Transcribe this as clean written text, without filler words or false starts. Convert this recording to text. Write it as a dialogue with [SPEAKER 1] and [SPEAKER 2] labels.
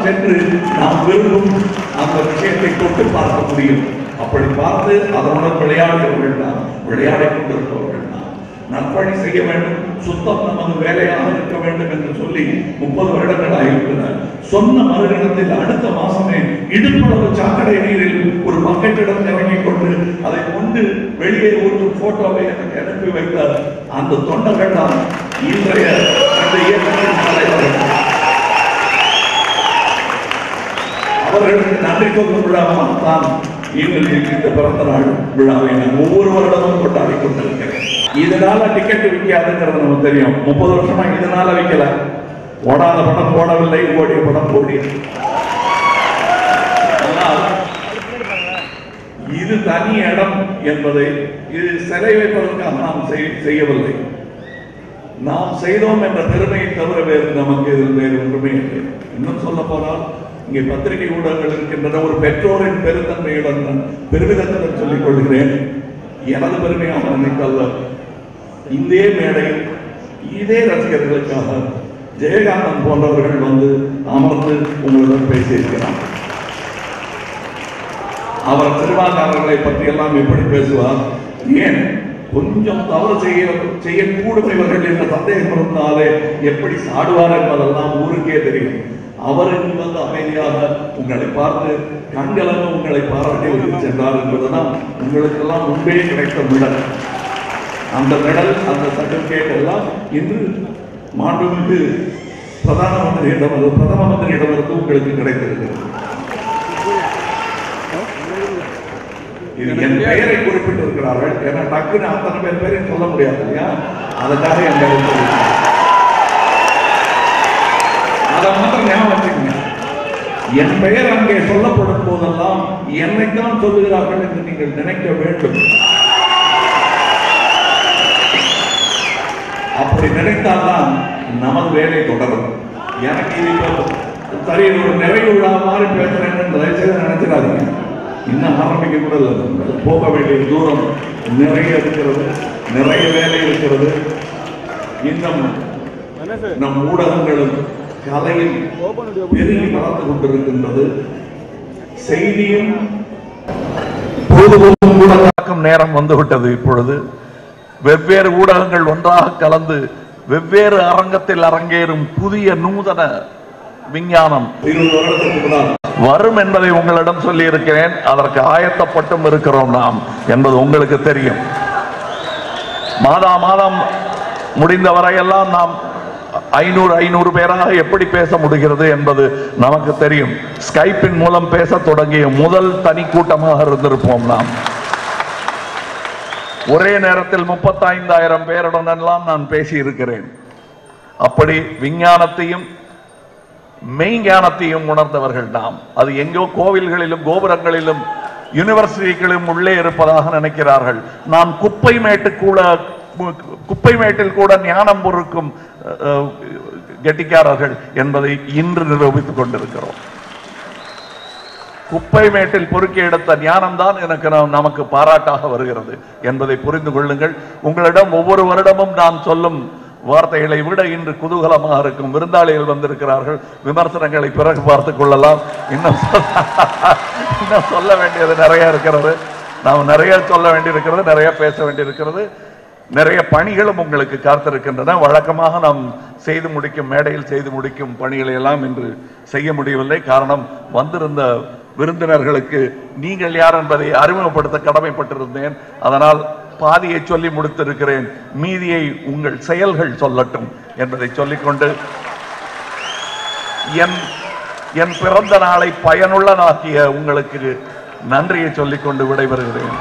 [SPEAKER 1] சென்று நாம் விரும்பும் அந்த விஷயத்தை தொட்டு பார்க்க முடியும். அப்படி பார்த்து அதனுடன் விளையாடுகிறவர்கள் தான், விளையாடிக் கொண்டிருப்பவர்கள் தான். நற்பணி செய்ய வேண்டும், சுத்தம் நமது வேலையாக இருக்க வேண்டும் என்று சொல்லி 30 வருடங்களாக இருக்கிறார். சொன்ன மறுகணத்தில் அடுத்த மாசமே இடுப்பளவு சாக்கடை நீரில் ஒரு பக்கெட்டிடம் இறங்கிக் கொண்டு அதை கொண்டு வெளியே ஊற்றும் போட்டோவை எனக்கு அனுப்பி வைத்தார். அந்த தொண்டர்கள் தான் இன்றைய அந்த இயக்கத்தின் தலைவர்கள். அவர்களுக்கு நன்றி சொல்லும் விழாவாக தான் இந்த பிறந்த நாள் விழாவை நான் ஒவ்வொரு வருடமும் கொண்டாடி கொண்டிருக்கிறேன். இதனால டிக்கெட் விற்காதுங்கிறது நமக்கு தெரியும். 30 வருஷமா இதனால விற்கல. ஓடாத படம் போடவில்லை, ஓடிய படம் ஓடியது. ஆனால் இது தனி இடம் என்பதை இது சிலை வைப்பதற்காக நாம் செய்யவில்லை. நாம் செய்தோம் என்ற பெருமையை தவிர வேறு நமக்கு இதில் வேறு ஒன்றுமே இல்லை. இன்னும் சொல்ல போனால் இங்கே பத்திரிகை ஊடகங்கள் இருக்கின்றன. ஒரு பெற்றோரின் பெருந்தன்மையுடன் பெருமிதத்துடன் சொல்லிக் கொள்கிறேன். எனது பெருமையாக நினைக்கல்ல, இதே மேடையில் இதே ரசிகர்களுக்காக ஜெயகாந்தன் போன்றவர்கள் வந்து அமர்ந்து உங்களுடன் பேசியிருக்கிறார். அவர் சிறுபான்மையினர்களை பற்றி எல்லாம் எப்படி பேசுவார், ஏன் கொஞ்சம் தவறு செய்யக்கூடும் இவர்கள் என்ற சந்தேகம் இருந்தாலே எப்படி சாடுவார் என்பதெல்லாம் ஊருக்கே தெரியும். அவருக்கு வந்து அமைதியாக உங்களை பார்த்து கண்கலங்க உங்களை பாராட்டி விட்டு சென்றார் என்பதுதான் உங்களுக்கெல்லாம் முன்பே கிடைத்த மெடல். அந்த மெடல், அந்த சர்டிபிகேட் எல்லாம் இன்று மாண்புமிகு பிரதம மந்திரியிடமிருந்து உங்களுக்கு கிடைத்திருக்கிறது. இது என் பெயரை குறிப்பிட்டிருக்கிறார்கள். ஏன்னா டக்குன்னு அத்தனை பேரையும் சொல்ல முடியாது இல்லையா, அதுக்காக என் பெயரை அதை மாத்திரம் ஞாபகம் வச்சுக்கோங்க. என் பெயர் அங்கே சொல்லப்படும் போதெல்லாம் என்னைத்தான் சொல்லுகிறார்கள் என்று நீங்கள் நினைக்க வேண்டும். அப்படி நினைத்தால்தான் நமது வேலை தொடரும். எனக்கு இது சரி ஒரு நிறைவு விழா மாதிரி பேசுறேன் தயவுசெய்து நினைச்சிடாதீங்க. இன்னும் ஆரம்பிக்க கூட இல்லை. போக வேண்டிய தூரம் நிறைய இருக்கிறது, நிறைய வேலை இருக்கிறது. இன்னும் நம் ஊடகங்களும் கலையில் பெருகி வளர்ந்து கொண்டிருக்கின்றது. செய்தியும் பொழுதுபோக்கும் கூட பார்க்கும் நேரம் வந்துவிட்டது. இப்பொழுது வெவ்வேறு ஊடகங்கள் ஒன்றாக கலந்து வெவ்வேறு அரங்கத்தில் அரங்கேறும் புதிய நூதன விஞ்ஞானம் 20 வருடத்துக்கு முன்னால் வரும் என்பதை உங்களிடம் சொல்லி இருக்கிறேன். அதற்கு ஆயத்தப்பட்டும் இருக்கிறோம் நாம் என்பது உங்களுக்கு தெரியும். மாதம் முடிந்த வரையெல்லாம் நாம் 500 பேராக எப்படி பேச முடிகிறது என்பது நமக்கு தெரியும். ஸ்கைப்பின் மூலம் பேச தொடங்கிய முதல் தனி கூட்டமாக இருந்திருப்போம் நாம். ஒரே நேரத்தில் 35,000 பேருடன் எல்லாம் நான் பேசி இருக்கிறேன். அப்படி விஞ்ஞானத்தையும் மெய்ஞானத்தையும் உணர்ந்தவர்கள் நாம். அது எங்கோ கோவில்களிலும் கோபுரங்களிலும் யூனிவர்சிட்டிகளிலும் உள்ளே இருப்பதாக நினைக்கிறார்கள். நான் குப்பை மேட்டில் கூட ஞானம் பொறுக்கும் கெட்டிக்காரர்கள் என்பதை இன்று நிரூபித்துக் கொண்டிருக்கிறோம். குப்பை மேட்டில் பொறுக்கி எடுத்த ஞானம்தான் நமக்கு பாராட்டாக வருகிறது என்பதை புரிந்து கொள்ளுங்கள். உங்களிடம் ஒவ்வொரு வருடமும் நான் சொல்லும் வார்த்தைகளை விட இன்று குதூகலமாக இருக்கும். விருந்தாளிகள் வந்திருக்கிறார்கள். விமர்சனங்களை பிறகு பார்த்துக் கொள்ளலாம். இன்னும் சொல்ல வேண்டியது நிறைய இருக்கிறது. நாம் நிறைய சொல்ல வேண்டியிருக்கிறது, நிறைய பேச வேண்டியிருக்கிறது. நிறைய பணிகளும் உங்களுக்கு காத்திருக்கின்றன. வழக்கமாக நாம் செய்து முடிக்கும் மேடையில் செய்து முடிக்கும் பணிகளை எல்லாம் இன்று செய்ய முடியவில்லை. காரணம், வந்திருந்த விருந்தினர்களுக்கு நீங்கள் யார் என்பதை அறிமுகப்படுத்த கடமைப்பட்டிருந்தேன். அதனால் பாதியை சொல்லி முடித்திருக்கிறேன். மீதியை உங்கள் செயல்கள் சொல்லட்டும் என்பதை சொல்லிக்கொண்டு என் பிறந்த நாளை பயனுள்ளதாக்கிய உங்களுக்கு நன்றியை சொல்லிக்கொண்டு விடைபெறுகிறேன்.